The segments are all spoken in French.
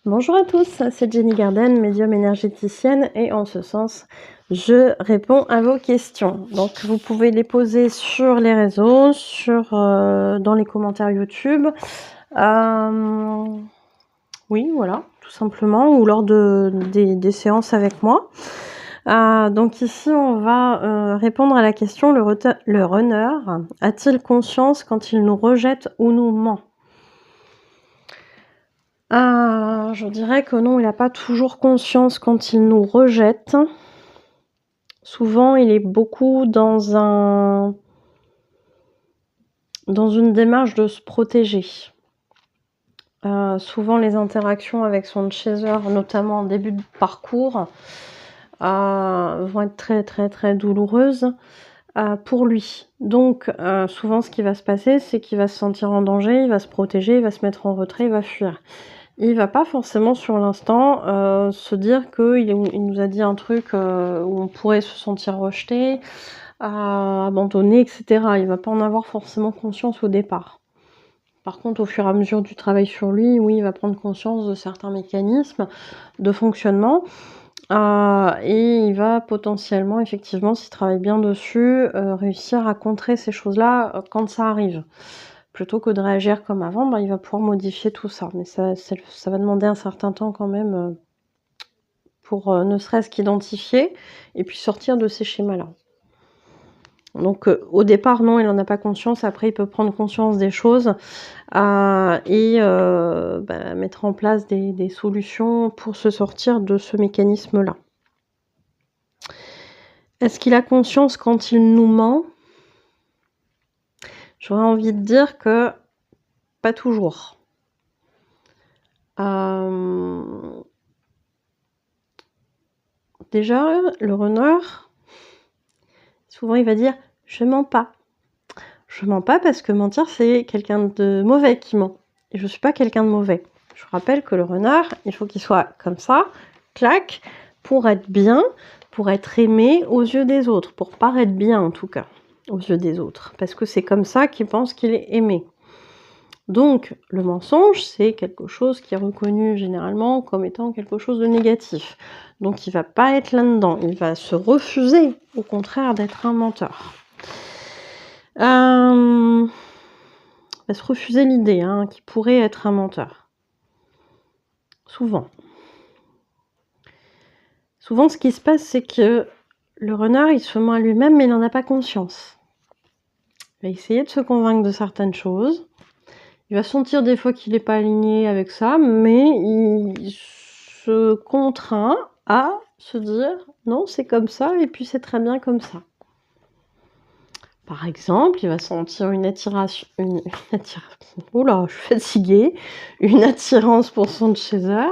Bonjour à tous, c'est Jenny Garden, médium énergéticienne, et en ce sens, je réponds à vos questions. Donc, vous pouvez les poser sur les réseaux, dans les commentaires YouTube. Oui, voilà, tout simplement, ou lors des séances avec moi. Donc ici, on va répondre à la question, le runner a-t-il conscience quand il nous rejette ou nous ment? Je dirais que non, il n'a pas toujours conscience quand il nous rejette. Souvent, il est beaucoup dans une démarche de se protéger. Souvent, les interactions avec son chaser, notamment en début de parcours, vont être très très très douloureuses pour lui. Donc, souvent, ce qui va se passer, c'est qu'il va se sentir en danger, il va se protéger, il va se mettre en retrait, il va fuir. Il va pas forcément sur l'instant se dire qu'il nous a dit un truc où on pourrait se sentir rejeté, abandonné, etc. Il va pas en avoir forcément conscience au départ. Par contre, au fur et à mesure du travail sur lui, oui, il va prendre conscience de certains mécanismes de fonctionnement et il va potentiellement, effectivement, s'il travaille bien dessus, réussir à contrer ces choses-là quand ça arrive. Plutôt que de réagir comme avant, il va pouvoir modifier tout ça. Mais ça va demander un certain temps quand même pour ne serait-ce qu'identifier et puis sortir de ces schémas-là. Donc au départ, non, il n'en a pas conscience. Après, il peut prendre conscience des choses et mettre en place des solutions pour se sortir de ce mécanisme-là. Est-ce qu'il a conscience quand il nous ment? J'aurais envie de dire que pas toujours. Déjà, le runner, souvent il va dire « je mens pas ». Je mens pas parce que mentir, c'est quelqu'un de mauvais qui ment. Et je suis pas quelqu'un de mauvais. Je vous rappelle que le runner, il faut qu'il soit comme ça, clac, pour être bien, pour être aimé aux yeux des autres, pour paraître bien en tout cas, aux yeux des autres. Parce que c'est comme ça qu'il pense qu'il est aimé. Donc, le mensonge, c'est quelque chose qui est reconnu généralement comme étant quelque chose de négatif. Donc, il va pas être là-dedans. Il va se refuser, au contraire, d'être un menteur. Il va se refuser l'idée qu'il pourrait être un menteur. Souvent. Souvent, ce qui se passe, c'est que le runner, il se ment à lui-même, mais il n'en a pas conscience. Il va essayer de se convaincre de certaines choses. Il va sentir des fois qu'il n'est pas aligné avec ça, mais il se contraint à se dire « non, c'est comme ça, et puis c'est très bien comme ça ». Par exemple, il va sentir une attirance, oula, je suis fatiguée, une attirance pour son chaser,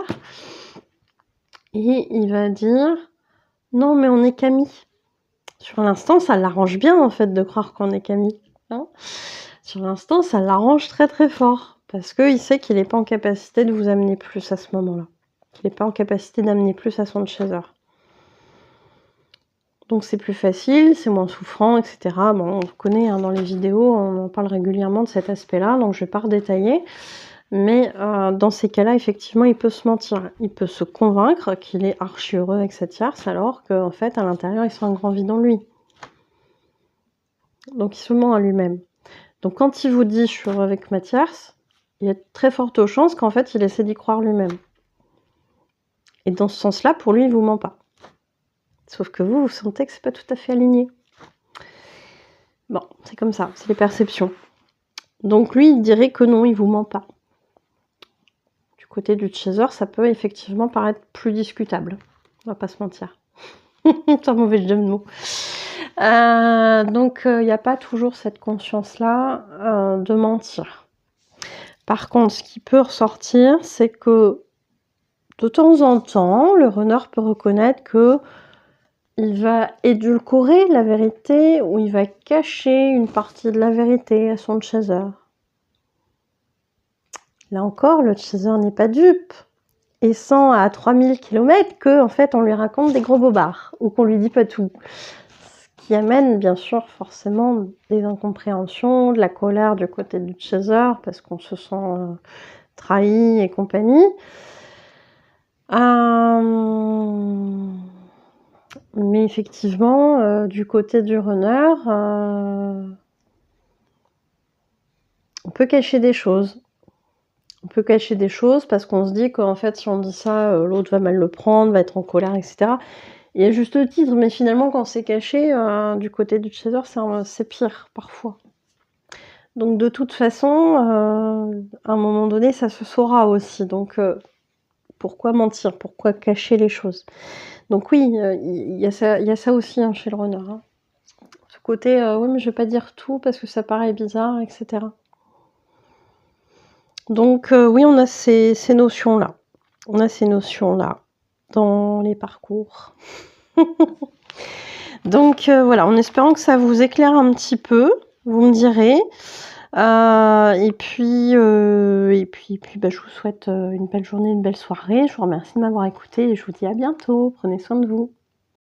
et il va dire « non, mais on est qu'amis ». Sur l'instant, ça l'arrange bien, en fait, de croire qu'on est qu'amis. Sur l'instant, ça l'arrange très très fort, parce qu'il sait qu'il n'est pas en capacité de vous amener plus à ce moment-là. Qu'il n'est pas en capacité d'amener plus à son chaser. Donc c'est plus facile, c'est moins souffrant, etc. Bon, on connaît dans les vidéos, on en parle régulièrement de cet aspect-là, donc je ne vais pas redétailler. Mais dans ces cas-là, effectivement, il peut se mentir. Il peut se convaincre qu'il est archi heureux avec cette tierce, alors qu'en fait, à l'intérieur, il sent un grand vide en lui. Donc il se ment à lui-même. Donc quand il vous dit « je suis heureux avec ma tierce », il y a de très fortes chances qu'en fait, il essaie d'y croire lui-même. Et dans ce sens-là, pour lui, il ne vous ment pas. Sauf que vous sentez que c'est pas tout à fait aligné. Bon, c'est comme ça, c'est les perceptions. Donc lui, il dirait que non, il vous ment pas. Du côté du chaser, ça peut effectivement paraître plus discutable. On va pas se mentir. C'est un mauvais jeu de mots. Donc, il n'y a pas toujours cette conscience-là de mentir. Par contre, ce qui peut ressortir, c'est que de temps en temps, le runner peut reconnaître que il va édulcorer la vérité ou il va cacher une partie de la vérité à son chaser. Là encore, le chaser n'est pas dupe et sent à 3000 km que, en fait, on lui raconte des gros bobards ou qu'on lui dit pas tout. Ce qui amène, bien sûr, forcément des incompréhensions, de la colère du côté du chaser parce qu'on se sent trahi et compagnie. Mais effectivement, du côté du runner, on peut cacher des choses. On peut cacher des choses parce qu'on se dit qu'en fait, si on dit ça, l'autre va mal le prendre, va être en colère, et cetera. Et à juste titre, mais finalement, quand c'est caché, du côté du chaser, c'est pire, parfois. Donc de toute façon, à un moment donné, ça se saura aussi. Donc pourquoi mentir? Pourquoi cacher les choses? Donc oui, il y a ça aussi, hein, chez le runner, hein. Ce côté, oui, mais je vais pas dire tout parce que ça paraît bizarre, et cetera. Donc oui, on a ces notions-là. On a ces notions-là dans les parcours. Donc voilà, en espérant que ça vous éclaire un petit peu, vous me direz. Et puis, bah, je vous souhaite une belle journée, une belle soirée. Je vous remercie de m'avoir écouté et je vous dis à bientôt. Prenez soin de vous.